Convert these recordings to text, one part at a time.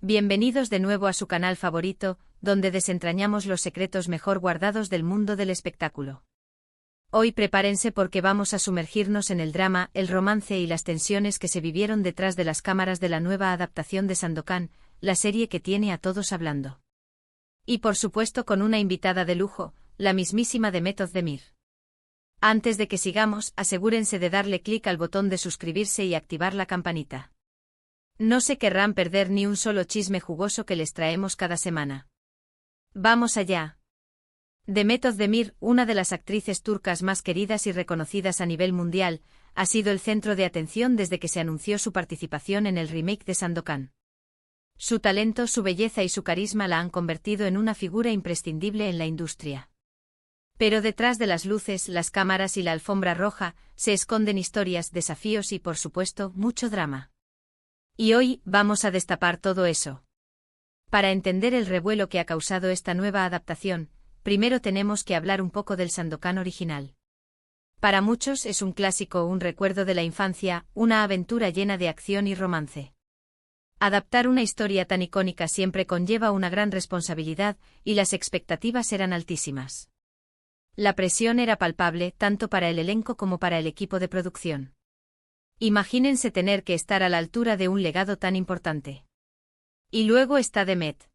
Bienvenidos de nuevo a su canal favorito, donde desentrañamos los secretos mejor guardados del mundo del espectáculo. Hoy prepárense porque vamos a sumergirnos en el drama, el romance y las tensiones que se vivieron detrás de las cámaras de la nueva adaptación de Sandokan, la serie que tiene a todos hablando. Y por supuesto con una invitada de lujo, la mismísima Demet Özdemir. Antes de que sigamos, asegúrense de darle clic al botón de suscribirse y activar la campanita. No se querrán perder ni un solo chisme jugoso que les traemos cada semana. ¡Vamos allá! Demet Özdemir, una de las actrices turcas más queridas y reconocidas a nivel mundial, ha sido el centro de atención desde que se anunció su participación en el remake de Sandokan. Su talento, su belleza y su carisma la han convertido en una figura imprescindible en la industria. Pero detrás de las luces, las cámaras y la alfombra roja, se esconden historias, desafíos y, por supuesto, mucho drama. Y hoy, vamos a destapar todo eso. Para entender el revuelo que ha causado esta nueva adaptación, primero tenemos que hablar un poco del Sandokan original. Para muchos es un clásico, un recuerdo de la infancia, una aventura llena de acción y romance. Adaptar una historia tan icónica siempre conlleva una gran responsabilidad, y las expectativas eran altísimas. La presión era palpable tanto para el elenco como para el equipo de producción. Imagínense tener que estar a la altura de un legado tan importante. Y luego está Demet.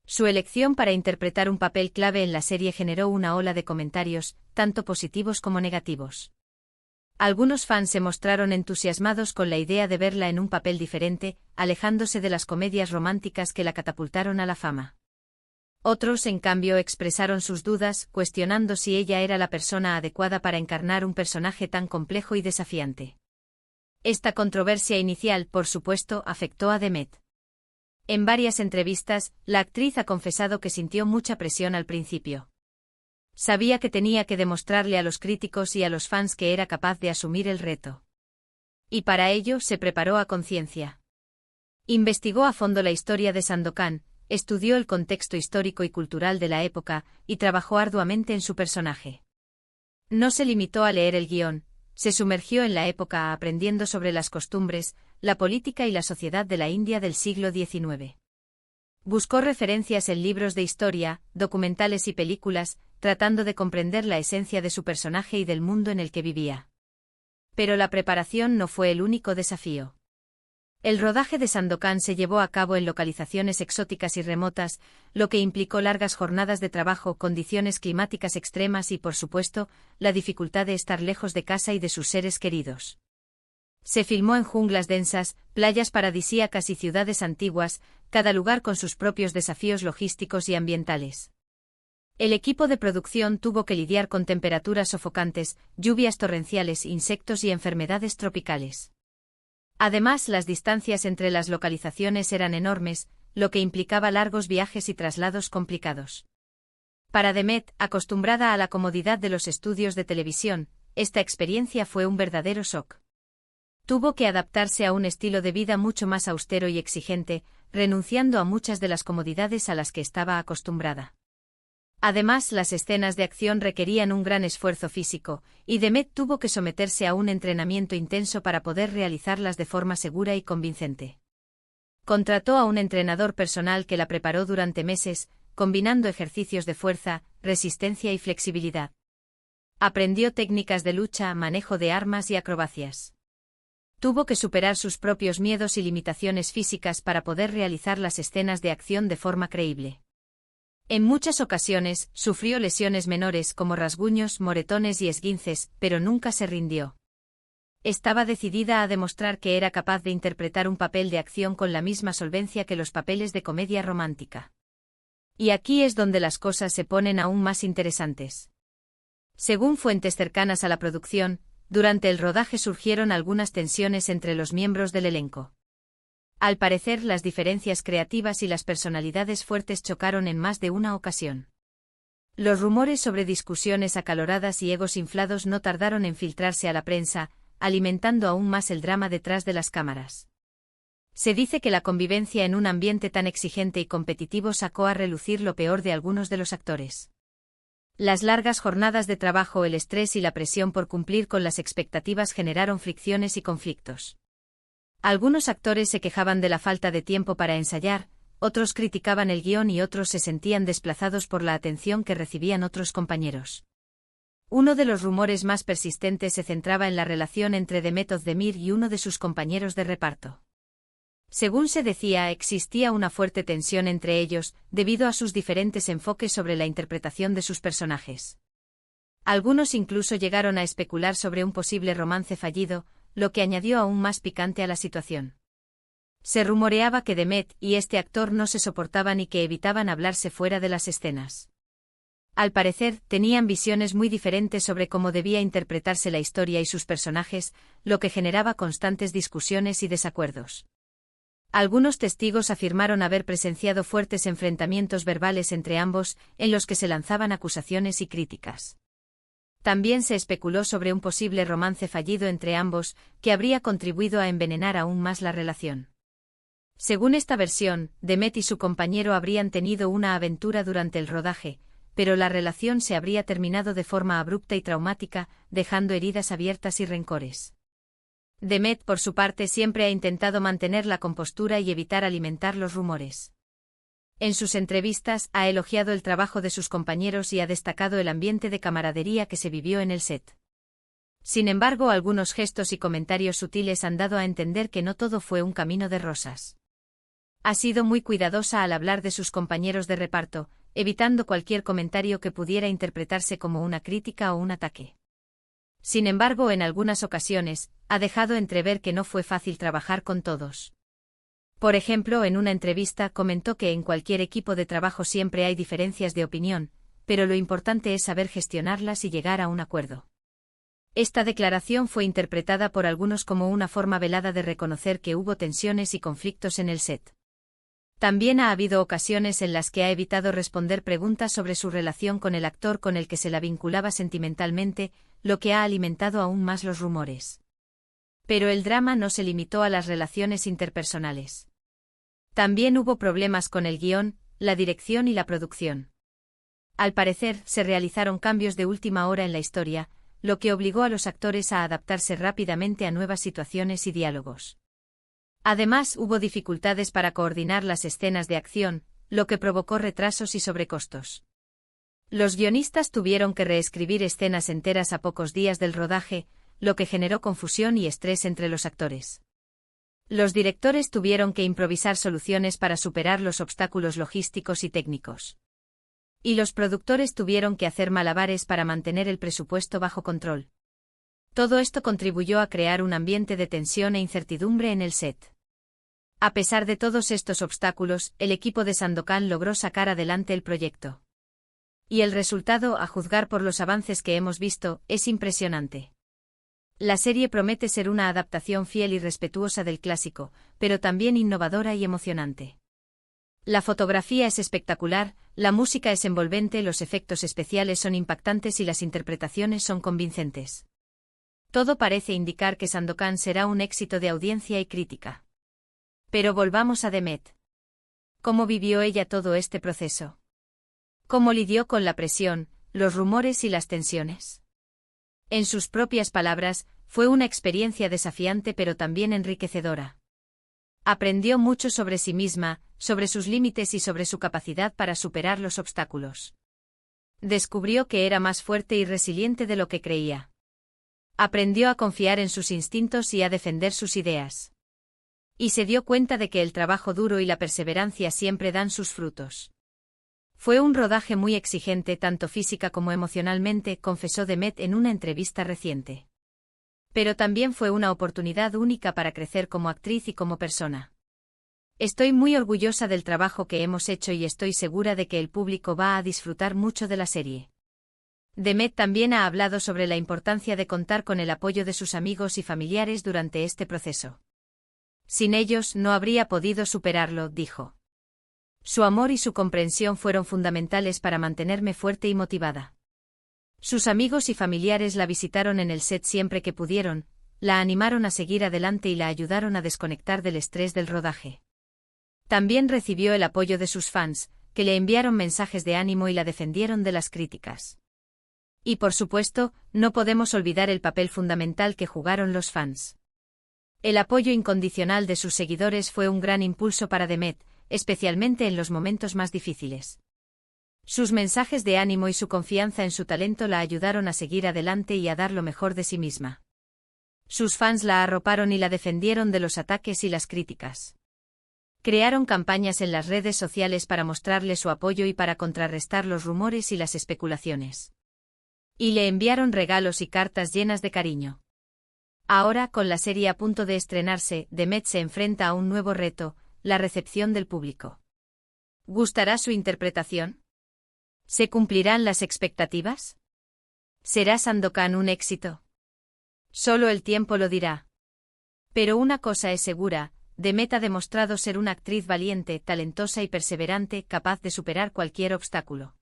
Su elección para interpretar un papel clave en la serie generó una ola de comentarios, tanto positivos como negativos. Algunos fans se mostraron entusiasmados con la idea de verla en un papel diferente, alejándose de las comedias románticas que la catapultaron a la fama. Otros, en cambio, expresaron sus dudas, cuestionando si ella era la persona adecuada para encarnar un personaje tan complejo y desafiante. Esta controversia inicial, por supuesto, afectó a Demet. En varias entrevistas, la actriz ha confesado que sintió mucha presión al principio. Sabía que tenía que demostrarle a los críticos y a los fans que era capaz de asumir el reto. Y para ello se preparó a conciencia. Investigó a fondo la historia de Sandokan, estudió el contexto histórico y cultural de la época, y trabajó arduamente en su personaje. No se limitó a leer el guión, se sumergió en la época aprendiendo sobre las costumbres, la política y la sociedad de la India del siglo XIX. Buscó referencias en libros de historia, documentales y películas, tratando de comprender la esencia de su personaje y del mundo en el que vivía. Pero la preparación no fue el único desafío. El rodaje de Sandokan se llevó a cabo en localizaciones exóticas y remotas, lo que implicó largas jornadas de trabajo, condiciones climáticas extremas y, por supuesto, la dificultad de estar lejos de casa y de sus seres queridos. Se filmó en junglas densas, playas paradisíacas y ciudades antiguas, cada lugar con sus propios desafíos logísticos y ambientales. El equipo de producción tuvo que lidiar con temperaturas sofocantes, lluvias torrenciales, insectos y enfermedades tropicales. Además, las distancias entre las localizaciones eran enormes, lo que implicaba largos viajes y traslados complicados. Para Demet, acostumbrada a la comodidad de los estudios de televisión, esta experiencia fue un verdadero shock. Tuvo que adaptarse a un estilo de vida mucho más austero y exigente, renunciando a muchas de las comodidades a las que estaba acostumbrada. Además, las escenas de acción requerían un gran esfuerzo físico, y Demet tuvo que someterse a un entrenamiento intenso para poder realizarlas de forma segura y convincente. Contrató a un entrenador personal que la preparó durante meses, combinando ejercicios de fuerza, resistencia y flexibilidad. Aprendió técnicas de lucha, manejo de armas y acrobacias. Tuvo que superar sus propios miedos y limitaciones físicas para poder realizar las escenas de acción de forma creíble. En muchas ocasiones, sufrió lesiones menores como rasguños, moretones y esguinces, pero nunca se rindió. Estaba decidida a demostrar que era capaz de interpretar un papel de acción con la misma solvencia que los papeles de comedia romántica. Y aquí es donde las cosas se ponen aún más interesantes. Según fuentes cercanas a la producción, durante el rodaje surgieron algunas tensiones entre los miembros del elenco. Al parecer, las diferencias creativas y las personalidades fuertes chocaron en más de una ocasión. Los rumores sobre discusiones acaloradas y egos inflados no tardaron en filtrarse a la prensa, alimentando aún más el drama detrás de las cámaras. Se dice que la convivencia en un ambiente tan exigente y competitivo sacó a relucir lo peor de algunos de los actores. Las largas jornadas de trabajo, el estrés y la presión por cumplir con las expectativas generaron fricciones y conflictos. Algunos actores se quejaban de la falta de tiempo para ensayar, otros criticaban el guión y otros se sentían desplazados por la atención que recibían otros compañeros. Uno de los rumores más persistentes se centraba en la relación entre Demet Özdemir y uno de sus compañeros de reparto. Según se decía, existía una fuerte tensión entre ellos, debido a sus diferentes enfoques sobre la interpretación de sus personajes. Algunos incluso llegaron a especular sobre un posible romance fallido, lo que añadió aún más picante a la situación. Se rumoreaba que Demet y este actor no se soportaban y que evitaban hablarse fuera de las escenas. Al parecer, tenían visiones muy diferentes sobre cómo debía interpretarse la historia y sus personajes, lo que generaba constantes discusiones y desacuerdos. Algunos testigos afirmaron haber presenciado fuertes enfrentamientos verbales entre ambos, en los que se lanzaban acusaciones y críticas. También se especuló sobre un posible romance fallido entre ambos, que habría contribuido a envenenar aún más la relación. Según esta versión, Demet y su compañero habrían tenido una aventura durante el rodaje, pero la relación se habría terminado de forma abrupta y traumática, dejando heridas abiertas y rencores. Demet, por su parte, siempre ha intentado mantener la compostura y evitar alimentar los rumores. En sus entrevistas, ha elogiado el trabajo de sus compañeros y ha destacado el ambiente de camaradería que se vivió en el set. Sin embargo, algunos gestos y comentarios sutiles han dado a entender que no todo fue un camino de rosas. Ha sido muy cuidadosa al hablar de sus compañeros de reparto, evitando cualquier comentario que pudiera interpretarse como una crítica o un ataque. Sin embargo, en algunas ocasiones, ha dejado entrever que no fue fácil trabajar con todos. Por ejemplo, en una entrevista comentó que en cualquier equipo de trabajo siempre hay diferencias de opinión, pero lo importante es saber gestionarlas y llegar a un acuerdo. Esta declaración fue interpretada por algunos como una forma velada de reconocer que hubo tensiones y conflictos en el set. También ha habido ocasiones en las que ha evitado responder preguntas sobre su relación con el actor con el que se la vinculaba sentimentalmente, lo que ha alimentado aún más los rumores. Pero el drama no se limitó a las relaciones interpersonales. También hubo problemas con el guión, la dirección y la producción. Al parecer, se realizaron cambios de última hora en la historia, lo que obligó a los actores a adaptarse rápidamente a nuevas situaciones y diálogos. Además, hubo dificultades para coordinar las escenas de acción, lo que provocó retrasos y sobrecostos. Los guionistas tuvieron que reescribir escenas enteras a pocos días del rodaje, lo que generó confusión y estrés entre los actores. Los directores tuvieron que improvisar soluciones para superar los obstáculos logísticos y técnicos. Y los productores tuvieron que hacer malabares para mantener el presupuesto bajo control. Todo esto contribuyó a crear un ambiente de tensión e incertidumbre en el set. A pesar de todos estos obstáculos, el equipo de Sandokan logró sacar adelante el proyecto. Y el resultado, a juzgar por los avances que hemos visto, es impresionante. La serie promete ser una adaptación fiel y respetuosa del clásico, pero también innovadora y emocionante. La fotografía es espectacular, la música es envolvente, los efectos especiales son impactantes y las interpretaciones son convincentes. Todo parece indicar que Sandokan será un éxito de audiencia y crítica. Pero volvamos a Demet. ¿Cómo vivió ella todo este proceso? ¿Cómo lidió con la presión, los rumores y las tensiones? En sus propias palabras, fue una experiencia desafiante pero también enriquecedora. Aprendió mucho sobre sí misma, sobre sus límites y sobre su capacidad para superar los obstáculos. Descubrió que era más fuerte y resiliente de lo que creía. Aprendió a confiar en sus instintos y a defender sus ideas. Y se dio cuenta de que el trabajo duro y la perseverancia siempre dan sus frutos. Fue un rodaje muy exigente tanto física como emocionalmente, confesó Demet en una entrevista reciente. Pero también fue una oportunidad única para crecer como actriz y como persona. Estoy muy orgullosa del trabajo que hemos hecho y estoy segura de que el público va a disfrutar mucho de la serie. Demet también ha hablado sobre la importancia de contar con el apoyo de sus amigos y familiares durante este proceso. Sin ellos no habría podido superarlo, dijo. Su amor y su comprensión fueron fundamentales para mantenerme fuerte y motivada. Sus amigos y familiares la visitaron en el set siempre que pudieron, la animaron a seguir adelante y la ayudaron a desconectar del estrés del rodaje. También recibió el apoyo de sus fans, que le enviaron mensajes de ánimo y la defendieron de las críticas. Y por supuesto, no podemos olvidar el papel fundamental que jugaron los fans. El apoyo incondicional de sus seguidores fue un gran impulso para Demet, especialmente en los momentos más difíciles. Sus mensajes de ánimo y su confianza en su talento la ayudaron a seguir adelante y a dar lo mejor de sí misma. Sus fans la arroparon y la defendieron de los ataques y las críticas. Crearon campañas en las redes sociales para mostrarle su apoyo y para contrarrestar los rumores y las especulaciones. Y le enviaron regalos y cartas llenas de cariño. Ahora, con la serie a punto de estrenarse, Demet se enfrenta a un nuevo reto, la recepción del público. ¿Gustará su interpretación? ¿Se cumplirán las expectativas? ¿Será Sandokan un éxito? Solo el tiempo lo dirá. Pero una cosa es segura, Demet ha demostrado ser una actriz valiente, talentosa y perseverante, capaz de superar cualquier obstáculo.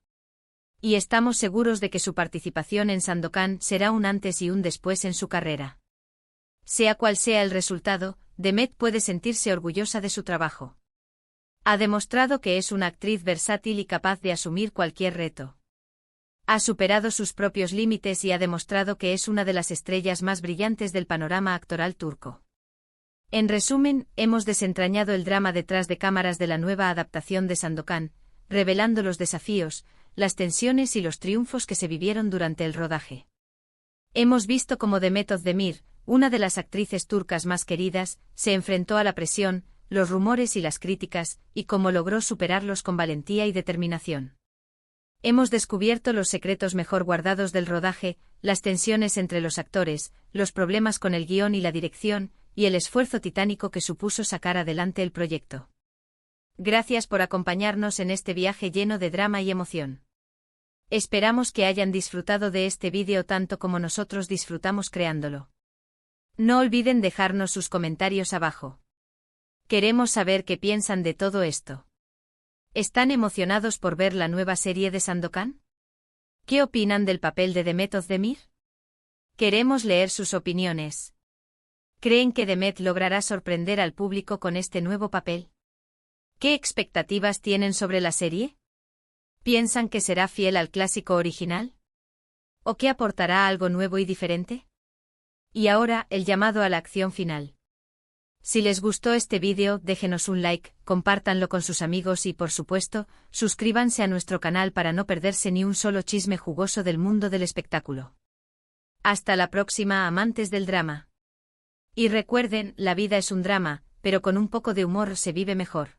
Y estamos seguros de que su participación en Sandokan será un antes y un después en su carrera. Sea cual sea el resultado, Demet puede sentirse orgullosa de su trabajo. Ha demostrado que es una actriz versátil y capaz de asumir cualquier reto. Ha superado sus propios límites y ha demostrado que es una de las estrellas más brillantes del panorama actoral turco. En resumen, hemos desentrañado el drama detrás de cámaras de la nueva adaptación de Sandokan, revelando los desafíos, las tensiones y los triunfos que se vivieron durante el rodaje. Hemos visto cómo Demet Özdemir, una de las actrices turcas más queridas, se enfrentó a la presión, los rumores y las críticas, y cómo logró superarlos con valentía y determinación. Hemos descubierto los secretos mejor guardados del rodaje, las tensiones entre los actores, los problemas con el guión y la dirección, y el esfuerzo titánico que supuso sacar adelante el proyecto. Gracias por acompañarnos en este viaje lleno de drama y emoción. Esperamos que hayan disfrutado de este vídeo tanto como nosotros disfrutamos creándolo. No olviden dejarnos sus comentarios abajo. Queremos saber qué piensan de todo esto. ¿Están emocionados por ver la nueva serie de Sandokan? ¿Qué opinan del papel de Demet Özdemir? Queremos leer sus opiniones. ¿Creen que Demet logrará sorprender al público con este nuevo papel? ¿Qué expectativas tienen sobre la serie? ¿Piensan que será fiel al clásico original? ¿O que aportará algo nuevo y diferente? Y ahora, el llamado a la acción final. Si les gustó este vídeo, déjenos un like, compártanlo con sus amigos y, por supuesto, suscríbanse a nuestro canal para no perderse ni un solo chisme jugoso del mundo del espectáculo. Hasta la próxima, amantes del drama. Y recuerden, la vida es un drama, pero con un poco de humor se vive mejor.